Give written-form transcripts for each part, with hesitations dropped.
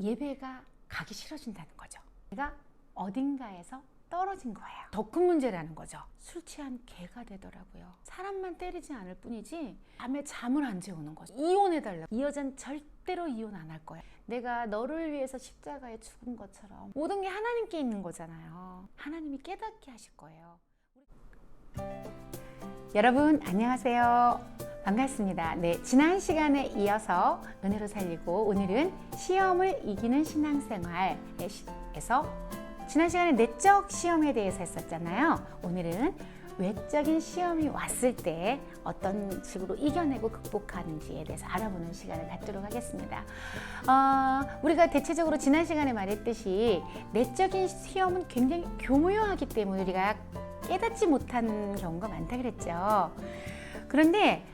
예배가 가기 싫어진다는 거죠. 내가 어딘가에서 떨어진 거예요. 더 큰 문제라는 거죠. 술 취한 개가 되더라고요. 사람만 때리지 않을 뿐이지 밤에 잠을 안 재우는 거죠. 이혼해달라고. 이 여자는 절대로 이혼 안 할 거야. 내가 너를 위해서 십자가에 죽은 것처럼 모든 게 하나님께 있는 거잖아요. 하나님이 깨닫게 하실 거예요. 여러분 안녕하세요. 반갑습니다. 네, 지난 시간에 이어서 은혜로 살리고 오늘은 시험을 이기는 신앙생활에서 지난 시간에 내적 시험에 대해서 했었잖아요. 오늘은 외적인 시험이 왔을 때 어떤 식으로 이겨내고 극복하는지에 대해서 알아보는 시간을 갖도록 하겠습니다. 우리가 대체적으로 지난 시간에 말했듯이 내적인 시험은 굉장히 교묘하기 때문에 우리가 깨닫지 못하는 경우가 많다 그랬죠. 그런데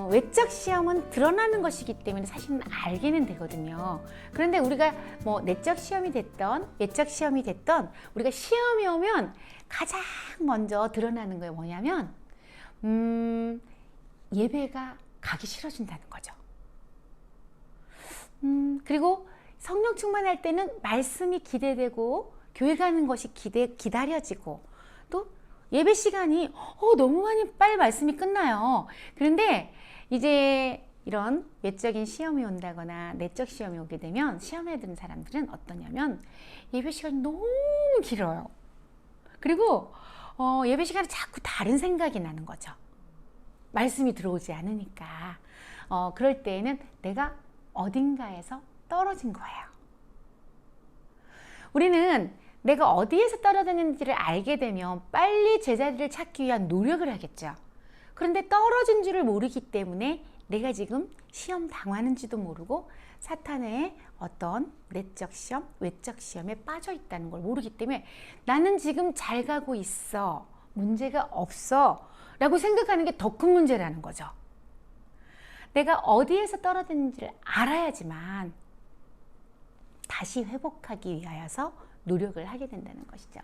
외적 시험은 드러나는 것이기 때문에 사실은 알게는 되거든요. 그런데 우리가 뭐 내적 시험이 됐던 외적 시험이 됐던 우리가 시험이 오면 가장 먼저 드러나는 게 뭐냐면 예배가 가기 싫어진다는 거죠. 그리고 성령 충만할 때는 말씀이 기대되고 교회 가는 것이 기다려지고 또 예배 시간이 너무 빨리 말씀이 끝나요. 그런데 이제 이런 외적인 시험이 온다거나 내적 시험이 오게 되면 시험에 드는 사람들은 어떠냐면 예배 시간이 너무 길어요. 그리고 예배 시간에 자꾸 다른 생각이 나는 거죠. 말씀이 들어오지 않으니까. 그럴 때에는 내가 어딘가에서 떨어진 거예요. 우리는 내가 어디에서 떨어졌는지를 알게 되면 빨리 제자리를 찾기 위한 노력을 하겠죠. 그런데 떨어진 줄을 모르기 때문에 내가 지금 시험 당하는지도 모르고 사탄의 어떤 내적 시험, 외적 시험에 빠져 있다는 걸 모르기 때문에 나는 지금 잘 가고 있어, 문제가 없어 라고 생각하는 게 더 큰 문제라는 거죠. 내가 어디에서 떨어졌는지를 알아야지만 다시 회복하기 위하여서 노력을 하게 된다는 것이죠.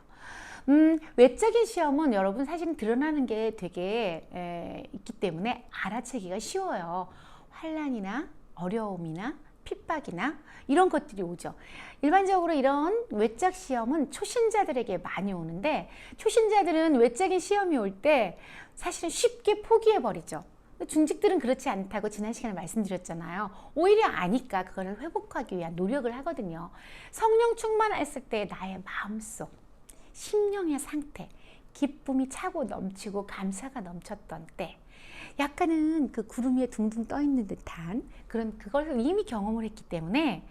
외적인 시험은 여러분 사실은 드러나는 게 되게 있기 때문에 알아채기가 쉬워요. 환난이나 어려움이나 핍박이나 이런 것들이 오죠. 일반적으로 이런 외적 시험은 초신자들에게 많이 오는데 초신자들은 외적인 시험이 올 때 사실은 쉽게 포기해버리죠. 중직들은 그렇지 않다고 지난 시간에 말씀드렸잖아요. 오히려 아니까 그거를 회복하기 위한 노력을 하거든요. 성령 충만했을 때 나의 마음속, 심령의 상태, 기쁨이 차고 넘치고 감사가 넘쳤던 때 약간은 그 구름 위에 둥둥 떠 있는 듯한 그걸 이미 경험을 했기 때문에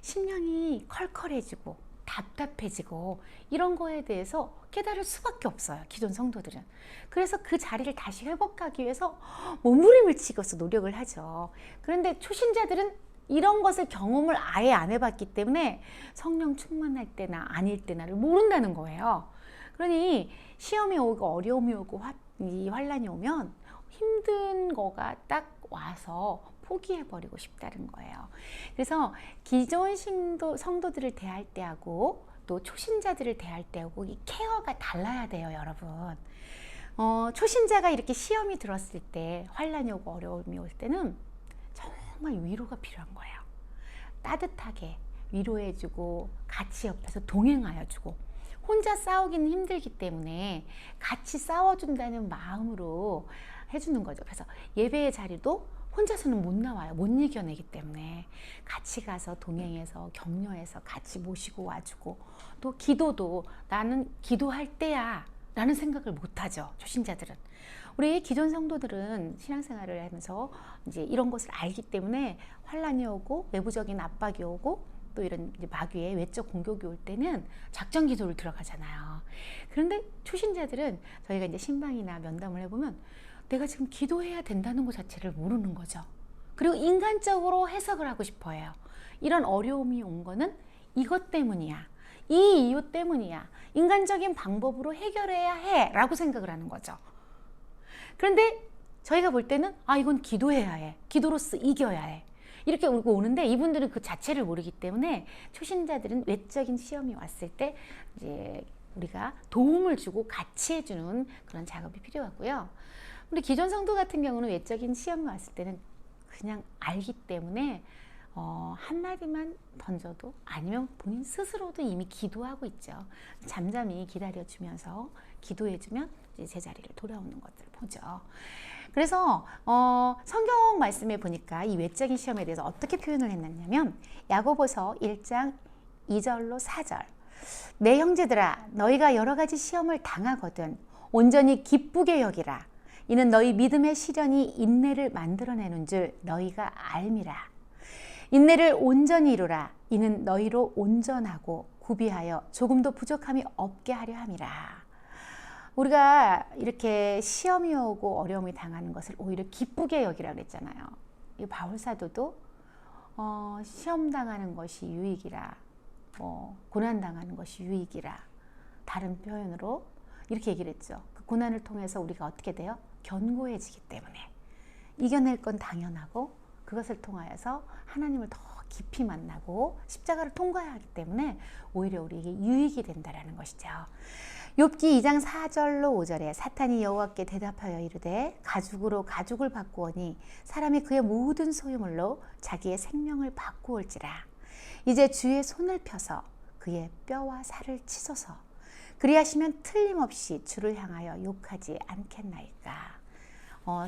심령이 컬컬해지고 답답해지고 이런 거에 대해서 깨달을 수밖에 없어요. 기존 성도들은. 그래서 그 자리를 다시 회복하기 위해서 몸부림을 치고서 노력을 하죠. 그런데 초신자들은 이런 것을 경험을 아예 안 해봤기 때문에 성령 충만할 때나 아닐 때나를 모른다는 거예요. 그러니 시험이 오고 어려움이 오고 이 환난이 오면 힘든 거가 딱 와서 포기해버리고 싶다는 거예요. 그래서 기존 성도들을 대할 때하고 또 초신자들을 대할 때하고 이 케어가 달라야 돼요, 여러분. 초신자가 이렇게 시험이 들었을 때 환난이 오고 어려움이 올 때는 정말 위로가 필요한 거예요. 따뜻하게 위로해주고 같이 옆에서 동행하여주고 혼자 싸우기는 힘들기 때문에 같이 싸워준다는 마음으로 해주는 거죠. 그래서 예배의 자리도 혼자서는 못 나와요. 못 이겨내기 때문에 같이 가서 동행해서 격려해서 같이 모시고 와주고 또 기도도 나는 기도할 때야 라는 생각을 못 하죠. 초신자들은. 우리 기존 성도들은 신앙생활을 하면서 이제 이런 것을 알기 때문에 환난이 오고 외부적인 압박이 오고 또 이런 이제 마귀의 외적 공격이 올 때는 작전 기도를 들어가잖아요. 그런데 초신자들은 저희가 이제 신방이나 면담을 해보면 내가 지금 기도해야 된다는 것 자체를 모르는 거죠. 그리고 인간적으로 해석을 하고 싶어 해요. 이런 어려움이 온 거는 이것 때문이야. 이 이유 때문이야. 인간적인 방법으로 해결해야 해 라고 생각을 하는 거죠. 그런데 저희가 볼 때는 이건 기도해야 해. 기도로서 이겨야 해. 이렇게 오는데 이분들은 그 자체를 모르기 때문에 초신자들은 외적인 시험이 왔을 때 이제 우리가 도움을 주고 같이 해주는 그런 작업이 필요하고요. 우리 기존 성도 같은 경우는 외적인 시험이 왔을 때는 그냥 알기 때문에 한마디만 던져도 아니면 본인 스스로도 이미 기도하고 있죠. 잠잠히 기다려주면서 기도해주면 이제 제자리를 돌아오는 것들을 보죠. 그래서 성경 말씀에 보니까 이 외적인 시험에 대해서 어떻게 표현을 했느냐면 야고보서 1장 2절로 4절 내 형제들아 너희가 여러 가지 시험을 당하거든 온전히 기쁘게 여기라. 이는 너희 믿음의 시련이 인내를 만들어내는 줄 너희가 알미라. 인내를 온전히 이루라. 이는 너희로 온전하고 구비하여 조금도 부족함이 없게 하려 함이라. 우리가 이렇게 시험이 오고 어려움이 당하는 것을 오히려 기쁘게 여기라 그랬잖아요. 이 바울사도도 시험 당하는 것이 유익이라, 고난 당하는 것이 유익이라, 다른 표현으로 이렇게 얘기를 했죠. 그 고난을 통해서 우리가 어떻게 돼요? 견고해지기 때문에 이겨낼 건 당연하고 그것을 통하여서 하나님을 더 깊이 만나고 십자가를 통과해야 하기 때문에 오히려 우리에게 유익이 된다라는 것이죠. 욥기 2장 4절로 5절에 사탄이 여호와께 대답하여 이르되 가죽으로 가죽을 바꾸오니 사람이 그의 모든 소유물로 자기의 생명을 바꾸올지라. 이제 주의 손을 펴서 그의 뼈와 살을 치소서. 그리하시면 틀림없이 주를 향하여 욕하지 않겠나이까.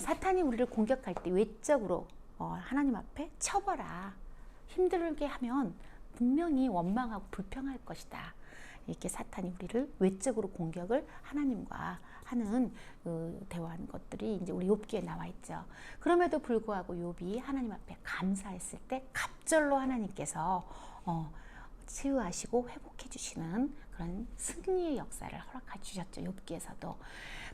사탄이 우리를 공격할 때 외적으로 하나님 앞에 쳐봐라. 힘들게 하면 분명히 원망하고 불평할 것이다. 이렇게 사탄이 우리를 외적으로 공격을 하나님과 하는 대화하는 것들이 이제 우리 욥기에 나와 있죠. 그럼에도 불구하고 욥이 하나님 앞에 감사했을 때 갑절로 하나님께서 치유하시고 회복해 주시는 그런 승리의 역사를 허락해 주셨죠. 욥기에서도.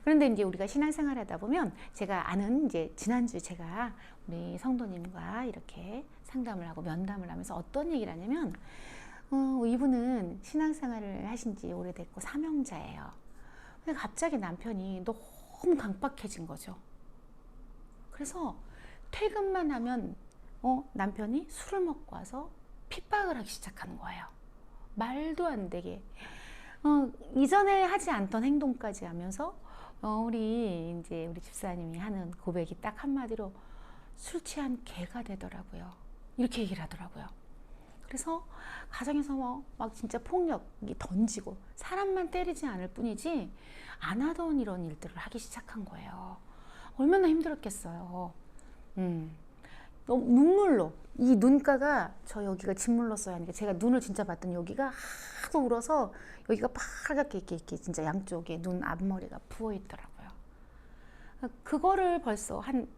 그런데 이제 우리가 신앙생활 하다 보면 제가 아는 이제 지난주에 제가 우리 성도님과 이렇게 상담을 하고 면담을 하면서 어떤 얘기를 하냐면 이분은 신앙생활을 하신 지 오래됐고 사명자예요. 근데 갑자기 남편이 너무 강박해진 거죠. 그래서 퇴근만 하면 남편이 술을 먹고 와서 핍박을 하기 시작하는 거예요. 말도 안 되게 이전에 하지 않던 행동까지 하면서 우리 집사님이 하는 고백이 딱 한마디로 술 취한 개가 되더라고요. 이렇게 얘기를 하더라고요. 그래서 가정에서 막 진짜 폭력이 던지고 사람만 때리지 않을 뿐이지 안 하던 이런 일들을 하기 시작한 거예요. 얼마나 힘들었겠어요. 너무 눈물로 이 눈가가 저 여기가 짓물렀어야 하니까 제가 눈을 진짜 봤더니 여기가 하도 울어서 여기가 파랗게 이렇게 진짜 양쪽에 눈 앞머리가 부어 있더라고요. 그거를 벌써 한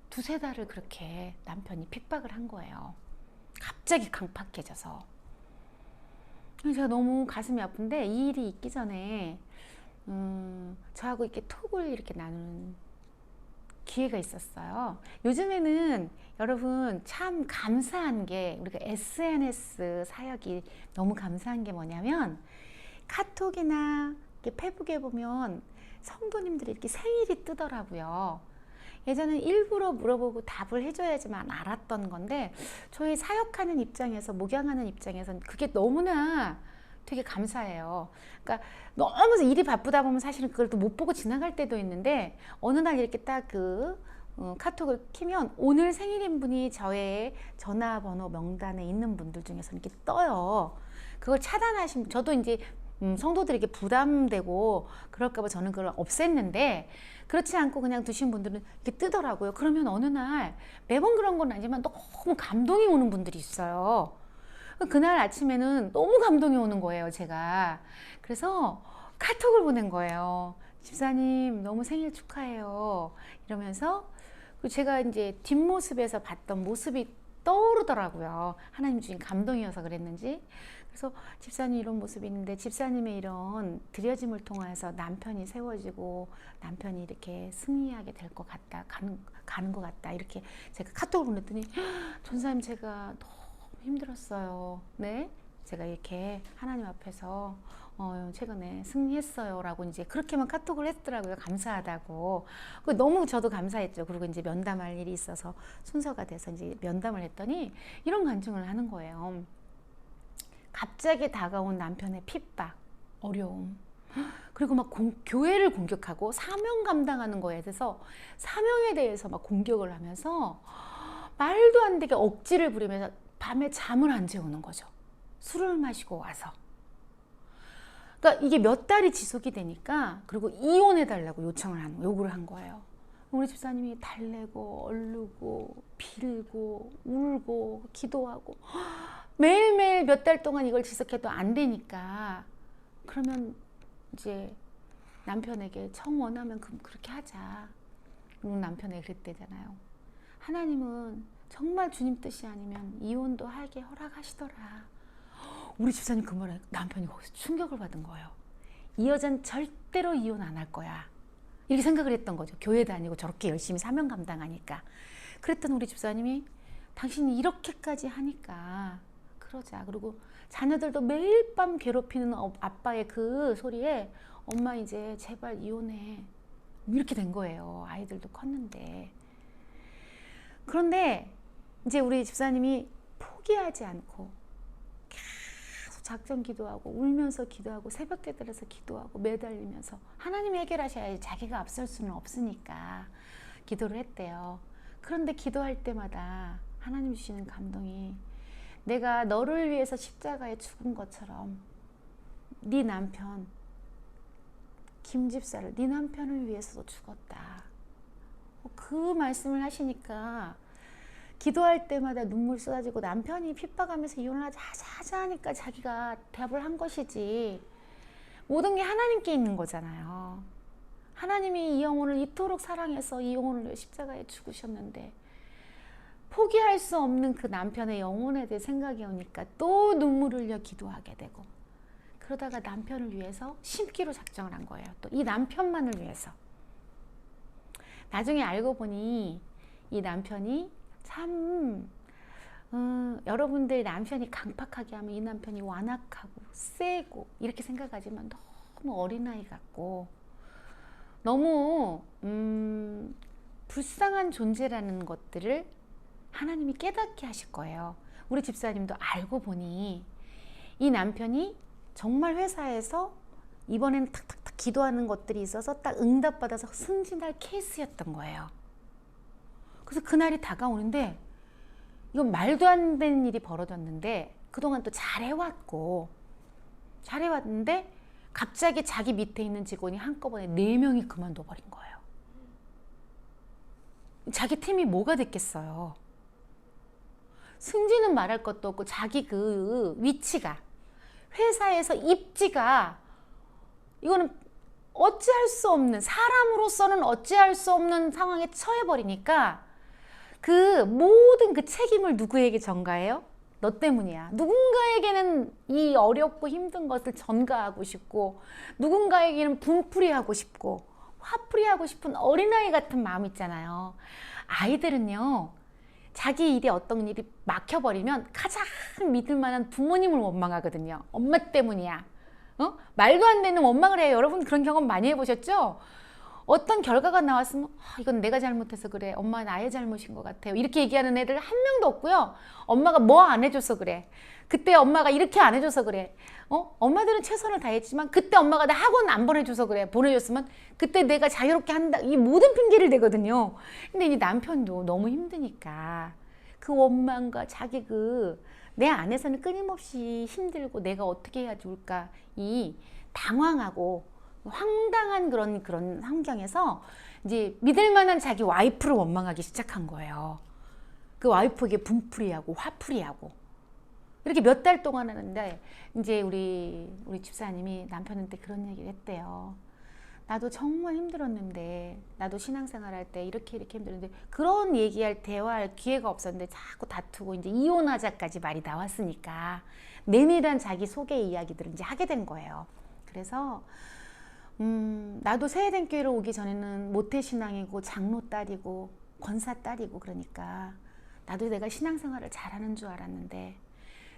두세 달을 그렇게 남편이 핍박을 한 거예요. 갑자기 강팍해져서. 제가 너무 가슴이 아픈데 이 일이 있기 전에 저하고 이렇게 톡을 이렇게 나누는 기회가 있었어요. 요즘에는 여러분 참 감사한 게 우리가 SNS 사역이 너무 감사한 게 뭐냐면 카톡이나 이렇게 페북에 보면 성도님들이 이렇게 생일이 뜨더라고요. 예전엔 일부러 물어보고 답을 해줘야지만 알았던 건데 저희 사역하는 입장에서 목양하는 입장에서는 그게 너무나 되게 감사해요. 그러니까 너무 일이 바쁘다 보면 사실은 그걸 또 못 보고 지나갈 때도 있는데 어느 날 이렇게 딱 카톡을 키면 오늘 생일인 분이 저의 전화번호 명단에 있는 분들 중에서 이렇게 떠요. 그걸 차단하신 저도 이제 성도들에게 부담되고 그럴까봐 저는 그걸 없앴는데 그렇지 않고 그냥 두신 분들은 이렇게 뜨더라고요. 그러면 어느 날 매번 그런 건 아니지만 너무 감동이 오는 분들이 있어요. 그날 아침에는 너무 감동이 오는 거예요, 제가. 그래서 카톡을 보낸 거예요. 집사님, 너무 생일 축하해요. 이러면서 제가 이제 뒷모습에서 봤던 모습이 떠오르더라고요. 하나님 주신 감동이어서 그랬는지. 그래서 집사님 이런 모습이 있는데 집사님의 이런 드려짐을 통해서 남편이 세워지고 남편이 이렇게 승리하게 될 것 같다. 가는 것 같다. 이렇게 제가 카톡을 보냈더니 전사님 제가 너무 힘들었어요. 네? 제가 이렇게 하나님 앞에서 최근에 승리했어요 라고 이제 그렇게만 카톡을 했더라고요. 감사하다고. 너무 저도 감사했죠. 그리고 이제 면담할 일이 있어서 순서가 돼서 이제 면담을 했더니 이런 간증을 하는 거예요. 갑자기 다가온 남편의 핍박, 어려움, 그리고 막 교회를 공격하고 사명 감당하는 거에 대해서 사명에 대해서 막 공격을 하면서 말도 안 되게 억지를 부리면서 밤에 잠을 안 재우는 거죠. 술을 마시고 와서. 그러니까 이게 몇 달이 지속이 되니까, 그리고 이혼해달라고 요구를 한 거예요. 우리 집사님이 달래고 얼르고 빌고 울고 기도하고 매일매일 몇 달 동안 이걸 지속해도 안 되니까, 그러면 이제 남편에게 청원하면 그렇게 하자. 그리고 남편이 그랬대잖아요. 하나님은 정말 주님 뜻이 아니면 이혼도 하게 허락하시더라. 우리 집사님 그 말에 남편이 거기서 충격을 받은 거예요. 이 여자는 절대로 이혼 안 할 거야. 이렇게 생각을 했던 거죠. 교회 다니고 저렇게 열심히 사명 감당하니까. 그랬던 우리 집사님이 당신이 이렇게까지 하니까 그러자. 그리고 자녀들도 매일 밤 괴롭히는 아빠의 그 소리에 엄마 이제 제발 이혼해. 이렇게 된 거예요. 아이들도 컸는데. 그런데 이제 우리 집사님이 포기하지 않고 계속 작전 기도하고 울면서 기도하고 새벽에 들어서 기도하고 매달리면서 하나님이 해결하셔야지 자기가 앞설 수는 없으니까 기도를 했대요. 그런데 기도할 때마다 하나님 주시는 감동이, 내가 너를 위해서 십자가에 죽은 것처럼 네 남편 김 집사를, 네 남편을 위해서도 죽었다. 그 말씀을 하시니까 기도할 때마다 눈물 쏟아지고, 남편이 핍박하면서 이혼을 하자 하니까 자기가 대답을 한 것이지, 모든 게 하나님께 있는 거잖아요. 하나님이 이 영혼을 이토록 사랑해서 이 영혼을 십자가에 죽으셨는데 포기할 수 없는 그 남편의 영혼에 대해 생각이 오니까 또 눈물을 흘려 기도하게 되고, 그러다가 남편을 위해서 심기로 작정을 한 거예요. 또 이 남편만을 위해서. 나중에 알고 보니 이 남편이 참 여러분들 남편이 강팍하게 하면 이 남편이 완악하고 세고 이렇게 생각하지만 너무 어린아이 같고 너무 불쌍한 존재라는 것들을 하나님이 깨닫게 하실 거예요. 우리 집사님도 알고 보니 이 남편이 정말 회사에서 이번에는 탁탁탁 기도하는 것들이 있어서 딱 응답받아서 승진할 케이스였던 거예요. 그래서 그날이 다가오는데, 이건 말도 안 되는 일이 벌어졌는데 그동안 또 잘해왔는데 갑자기 자기 밑에 있는 직원이 한꺼번에 4명이 그만둬 버린 거예요. 자기 팀이 뭐가 됐겠어요. 승진은 말할 것도 없고 자기 그 위치가, 회사에서 입지가, 이거는 어찌할 수 없는, 사람으로서는 어찌할 수 없는 상황에 처해버리니까 그 모든 그 책임을 누구에게 전가해요? 너 때문이야. 누군가에게는 이 어렵고 힘든 것을 전가하고 싶고, 누군가에게는 분풀이하고 싶고 화풀이하고 싶은 어린아이 같은 마음 있잖아요. 아이들은요, 자기 일에 어떤 일이 막혀버리면 가장 믿을 만한 부모님을 원망하거든요. 엄마 때문이야. 말도 안 되는 원망을 해요. 여러분 그런 경험 많이 해보셨죠? 어떤 결과가 나왔으면 이건 내가 잘못해서 그래, 엄마 나의 잘못인 것 같아요, 이렇게 얘기하는 애들 한 명도 없고요. 엄마가 뭐 안 해줘서 그래, 그때 엄마가 이렇게 안 해줘서 그래, 엄마들은 최선을 다했지만 그때 엄마가 나 학원 안 보내줘서 그래, 보내줬으면 그때 내가 자유롭게 한다, 이 모든 핑계를 대거든요. 근데 이 남편도 너무 힘드니까 그 원망과 자기 내 안에서는 끊임없이 힘들고 내가 어떻게 해야 좋을까, 이 당황하고 황당한 그런 환경에서 이제 믿을 만한 자기 와이프를 원망하기 시작한 거예요. 그 와이프에게 분풀이하고 화풀이하고 이렇게 몇 달 동안 하는데, 이제 우리 집사님이 남편한테 그런 얘기를 했대요. 나도 정말 힘들었는데, 나도 신앙생활 할 때 이렇게 힘들었는데, 그런 대화할 기회가 없었는데 자꾸 다투고 이제 이혼하자까지 말이 나왔으니까 내밀한 자기 속의 이야기들을 이제 하게 된 거예요. 그래서 나도 새해된 교회로 오기 전에는 모태신앙이고 장로 딸이고 권사 딸이고, 그러니까 나도 내가 신앙생활을 잘하는 줄 알았는데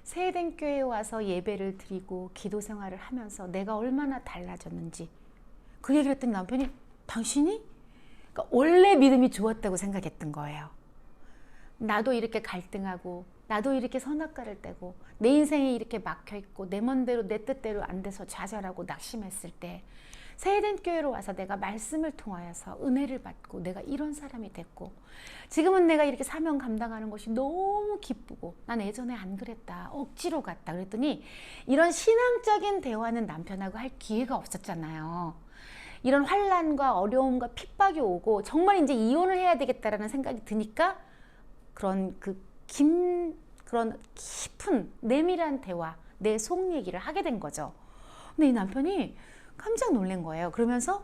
새해된 교회에 와서 예배를 드리고 기도 생활을 하면서 내가 얼마나 달라졌는지 그 얘기를 했더니 남편이, 당신이? 그러니까 원래 믿음이 좋았다고 생각했던 거예요. 나도 이렇게 갈등하고 나도 이렇게 선악과를 떼고 내 인생이 이렇게 막혀있고 내 멋대로 내 뜻대로 안 돼서 좌절하고 낙심했을 때 새해된 교회로 와서 내가 말씀을 통하여서 은혜를 받고 내가 이런 사람이 됐고 지금은 내가 이렇게 사명 감당하는 것이 너무 기쁘고 난 예전에 안 그랬다. 억지로 갔다. 그랬더니 이런 신앙적인 대화는 남편하고 할 기회가 없었잖아요. 이런 환난과 어려움과 핍박이 오고 정말 이제 이혼을 해야 되겠다라는 생각이 드니까 그런 그런 깊은 내밀한 대화, 내 속 얘기를 하게 된 거죠. 근데 이 남편이 깜짝 놀란 거예요. 그러면서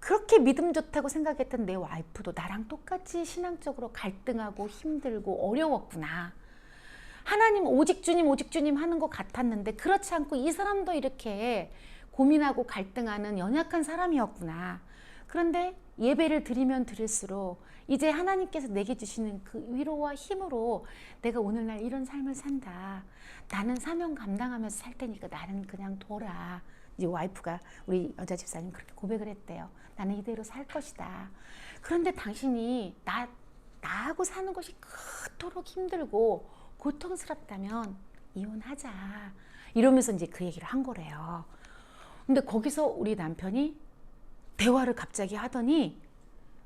그렇게 믿음 좋다고 생각했던 내 와이프도 나랑 똑같이 신앙적으로 갈등하고 힘들고 어려웠구나. 하나님 오직 주님 하는 것 같았는데 그렇지 않고 이 사람도 이렇게 고민하고 갈등하는 연약한 사람이었구나. 그런데 예배를 드리면 드릴수록 이제 하나님께서 내게 주시는 그 위로와 힘으로 내가 오늘날 이런 삶을 산다. 나는 사명 감당하면서 살 테니까 나는 그냥 둬라. 이제 와이프가 우리 여자 집사님 그렇게 고백을 했대요. 나는 이대로 살 것이다. 그런데 당신이 나하고 사는 것이 그토록 힘들고 고통스럽다면 이혼하자. 이러면서 이제 그 얘기를 한 거래요. 근데 거기서 우리 남편이 대화를 갑자기 하더니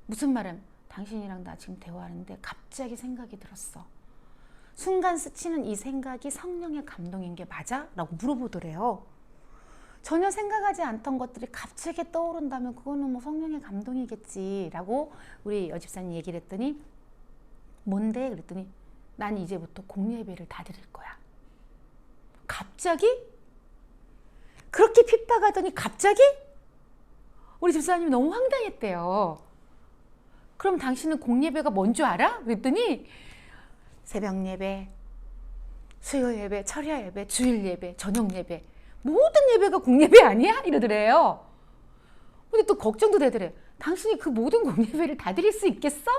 무슨 말은 당신이랑 나 지금 대화하는데 갑자기 생각이 들었어. 순간 스치는 이 생각이 성령의 감동인 게 맞아? 라고 물어보더래요. 전혀 생각하지 않던 것들이 갑자기 떠오른다면 그거는 뭐 성령의 감동이겠지 라고 우리 여집사님 얘기를 했더니 뭔데? 그랬더니 난 이제부터 공예배를 다 드릴 거야. 갑자기? 그렇게 핍박하더니 갑자기? 우리 집사님이 너무 황당했대요. 그럼 당신은 공예배가 뭔 줄 알아? 그랬더니 새벽 예배, 수요 예배, 철야 예배, 주일 예배, 저녁 예배 모든 예배가 공예배 아니야? 이러더래요. 근데 또 걱정도 되더래. 당신이 그 모든 공예배를 다 드릴 수 있겠어?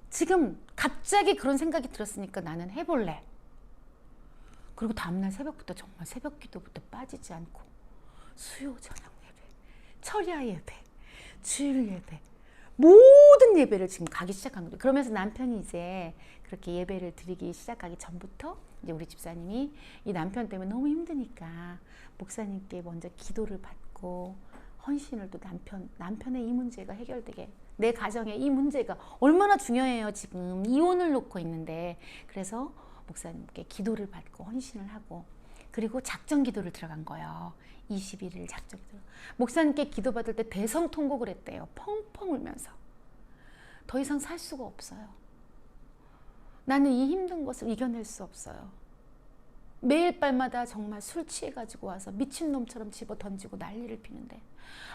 지금 갑자기 그런 생각이 들었으니까 나는 해볼래. 그리고 다음날 새벽부터 정말 새벽 기도부터 빠지지 않고 수요 저녁 예배, 철야 예배, 주일 예배 모든 예배를 지금 가기 시작한 거죠. 그러면서 남편이 이제 그렇게 예배를 드리기 시작하기 전부터 이제 우리 집사님이 이 남편 때문에 너무 힘드니까 목사님께 먼저 기도를 받고 헌신을 또 남편의 이 문제가 해결되게 내 가정의 이 문제가 얼마나 중요해요. 지금 이혼을 놓고 있는데 그래서 목사님께 기도를 받고 헌신을 하고 그리고 작전 기도를 들어간 거예요. 21일 작전 기도. 목사님께 기도받을 때 대성통곡을 했대요. 펑펑 울면서. 더 이상 살 수가 없어요. 나는 이 힘든 것을 이겨낼 수 없어요. 매일 밤마다 정말 술 취해가지고 와서 미친놈처럼 집어 던지고 난리를 피는데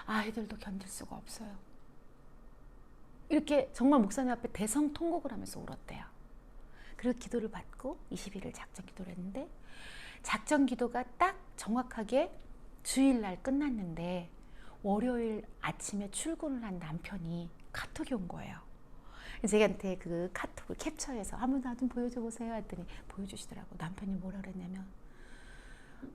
아이들도 견딜 수가 없어요. 이렇게 정말 목사님 앞에 대성통곡을 하면서 울었대요. 그리고 기도를 받고 21일 작전 기도를 했는데 작전 기도가 딱 정확하게 주일날 끝났는데 월요일 아침에 출근을 한 남편이 카톡이 온 거예요. 제한테 그 카톡을 캡처해서 한번 나 좀 보여줘 보세요 했더니 보여주시더라고. 남편이 뭐라 그랬냐면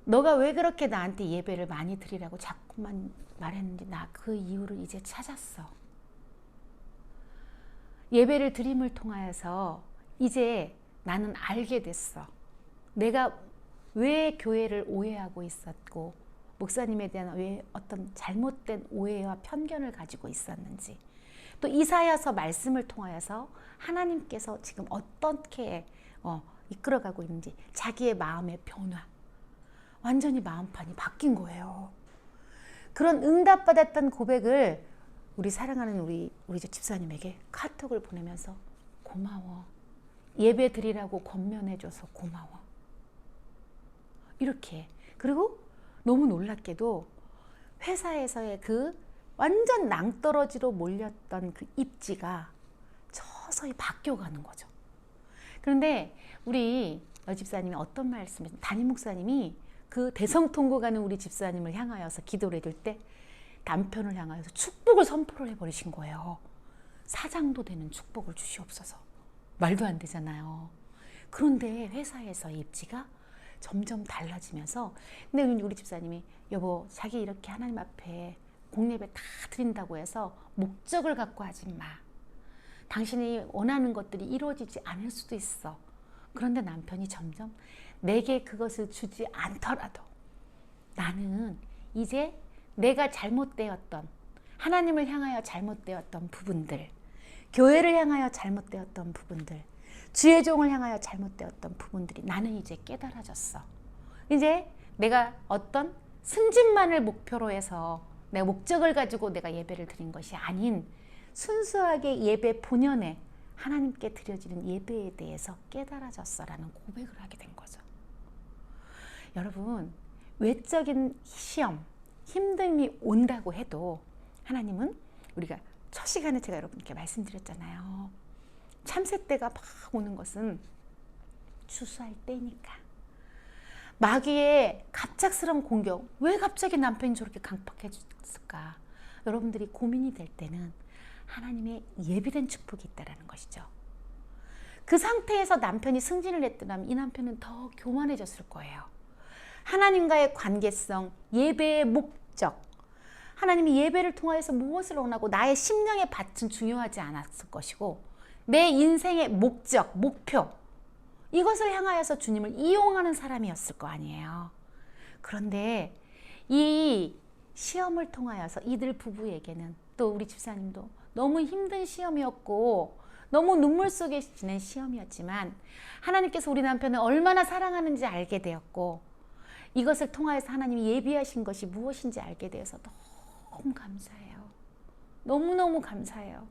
너가 왜 그렇게 나한테 예배를 많이 드리라고 자꾸만 말했는지 나 그 이유를 이제 찾았어. 예배를 드림을 통하여서 이제 나는 알게 됐어. 내가 왜 교회를 오해하고 있었고 목사님에 대한 왜 어떤 잘못된 오해와 편견을 가지고 있었는지 또 이사야서 말씀을 통하여서 하나님께서 지금 어떻게 이끌어가고 있는지 자기의 마음의 변화 완전히 마음판이 바뀐 거예요. 그런 응답받았던 고백을 우리 사랑하는 우리 집사님에게 카톡을 보내면서 고마워. 예배 드리라고 권면해줘서 고마워. 이렇게. 그리고 너무 놀랍게도 회사에서의 그 완전 낭떠러지로 몰렸던 그 입지가 서서히 바뀌어가는 거죠. 그런데 우리 여집사님이 어떤 말씀을 담임 목사님이 그 대성통곡하는 우리 집사님을 향하여서 기도를 해줄 때 남편을 향하여서 축복을 선포를 해버리신 거예요. 사장도 되는 축복을 주시옵소서. 말도 안 되잖아요. 그런데 회사에서의 입지가 점점 달라지면서 근데 우리 집사님이 여보 자기 이렇게 하나님 앞에 공예배 다 드린다고 해서 목적을 갖고 하지 마. 당신이 원하는 것들이 이루어지지 않을 수도 있어. 그런데 남편이 점점 내게 그것을 주지 않더라도 나는 이제 내가 잘못되었던, 하나님을 향하여 잘못되었던 부분들, 교회를 향하여 잘못되었던 부분들, 주의 종을 향하여 잘못되었던 부분들이 나는 이제 깨달아졌어. 이제 내가 어떤 승진만을 목표로 해서 내가 목적을 가지고 내가 예배를 드린 것이 아닌 순수하게 예배 본연에 하나님께 드려지는 예배에 대해서 깨달아졌어라는 고백을 하게 된 거죠. 여러분, 외적인 시험, 힘듦이 온다고 해도 하나님은 우리가 첫 시간에 제가 여러분께 말씀드렸잖아요. 참새 때가 막 오는 것은 추수할 때니까. 마귀의 갑작스러운 공격, 왜 갑자기 남편이 저렇게 강팍해졌을까? 여러분들이 고민이 될 때는 하나님의 예비된 축복이 있다는 것이죠. 그 상태에서 남편이 승진을 했더라면 이 남편은 더 교만해졌을 거예요. 하나님과의 관계성, 예배의 목적, 하나님이 예배를 통하여서 무엇을 원하고 나의 심령의 밭은 중요하지 않았을 것이고 내 인생의 목적, 목표, 이것을 향하여서 주님을 이용하는 사람이었을 거 아니에요. 그런데 이 시험을 통하여서 이들 부부에게는, 또 우리 집사님도 너무 힘든 시험이었고 너무 눈물 속에 지낸 시험이었지만 하나님께서 우리 남편을 얼마나 사랑하는지 알게 되었고 이것을 통하여서 하나님이 예비하신 것이 무엇인지 알게 되어서 너무 감사해요. 너무너무 감사해요.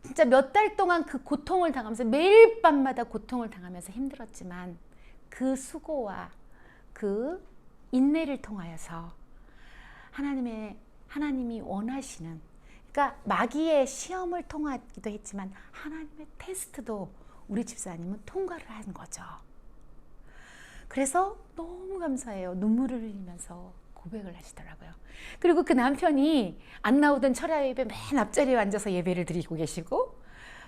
진짜 몇 달 동안 그 고통을 당하면서 매일 밤마다 고통을 당하면서 힘들었지만 그 수고와 그 인내를 통하여서 하나님이 원하시는, 그러니까 마귀의 시험을 통하기도 했지만 하나님의 테스트도 우리 집사님은 통과를 한 거죠. 그래서 너무 감사해요. 눈물을 흘리면서 고백을 하시더라고요. 그리고 그 남편이 안 나오던 철야 예배 맨 앞자리에 앉아서 예배를 드리고 계시고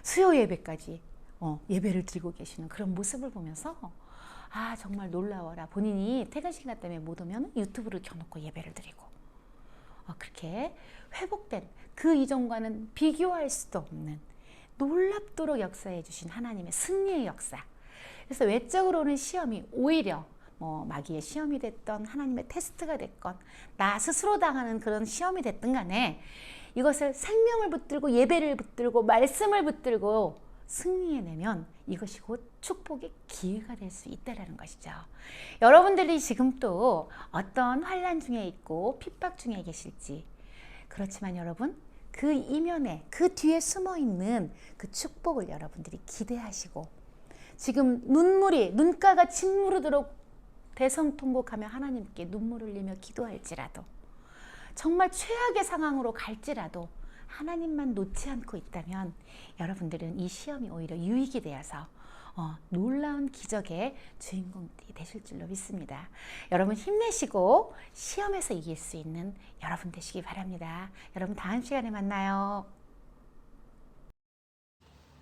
수요 예배까지 예배를 드리고 계시는 그런 모습을 보면서 아, 정말 놀라워라. 본인이 퇴근 시간 때문에 못 오면 유튜브를 켜놓고 예배를 드리고 그렇게 회복된, 그 이전과는 비교할 수도 없는 놀랍도록 역사해 주신 하나님의 승리의 역사. 그래서 외적으로는 시험이 오히려 마귀의 시험이 됐던 하나님의 테스트가 됐건 나 스스로 당하는 그런 시험이 됐든 간에 이것을 생명을 붙들고 예배를 붙들고 말씀을 붙들고 승리해내면 이것이 곧 축복의 기회가 될 수 있다는 것이죠. 여러분들이 지금 또 어떤 환난 중에 있고 핍박 중에 계실지, 그렇지만 여러분 그 이면에, 그 뒤에 숨어있는 그 축복을 여러분들이 기대하시고 지금 눈가가 짓무르도록 대성통곡하며 하나님께 눈물을 흘리며 기도할지라도, 정말 최악의 상황으로 갈지라도 하나님만 놓지 않고 있다면 여러분들은 이 시험이 오히려 유익이 되어서 놀라운 기적의 주인공들이 되실 줄로 믿습니다. 여러분 힘내시고 시험에서 이길 수 있는 여러분 되시기 바랍니다. 여러분 다음 시간에 만나요.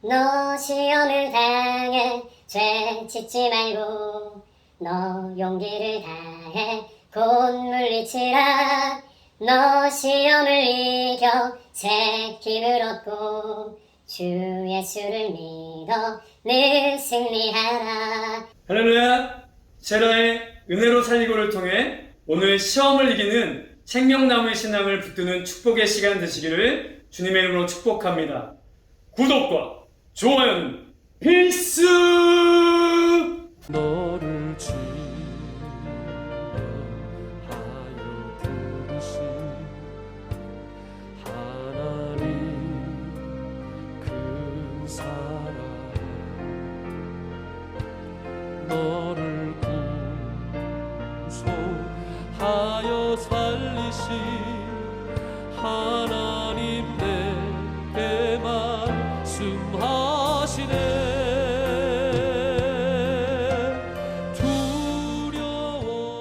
너 시험을 당해 죄 짓지 말고 너 용기를 다해 곧 물리치라. 너 시험을 이겨 새 힘을 얻고 주 예수를 믿어 늘 승리하라. 할렐루야! 세라의 은혜로 살리고를 통해 오늘 시험을 이기는 생명나무의 신앙을 붙드는 축복의 시간 되시기를 주님의 이름으로 축복합니다. 구독과 좋아요는 필수! 너를 지하여 부르신 하나님 그 사랑, 너를 구속하여 살리신 하나님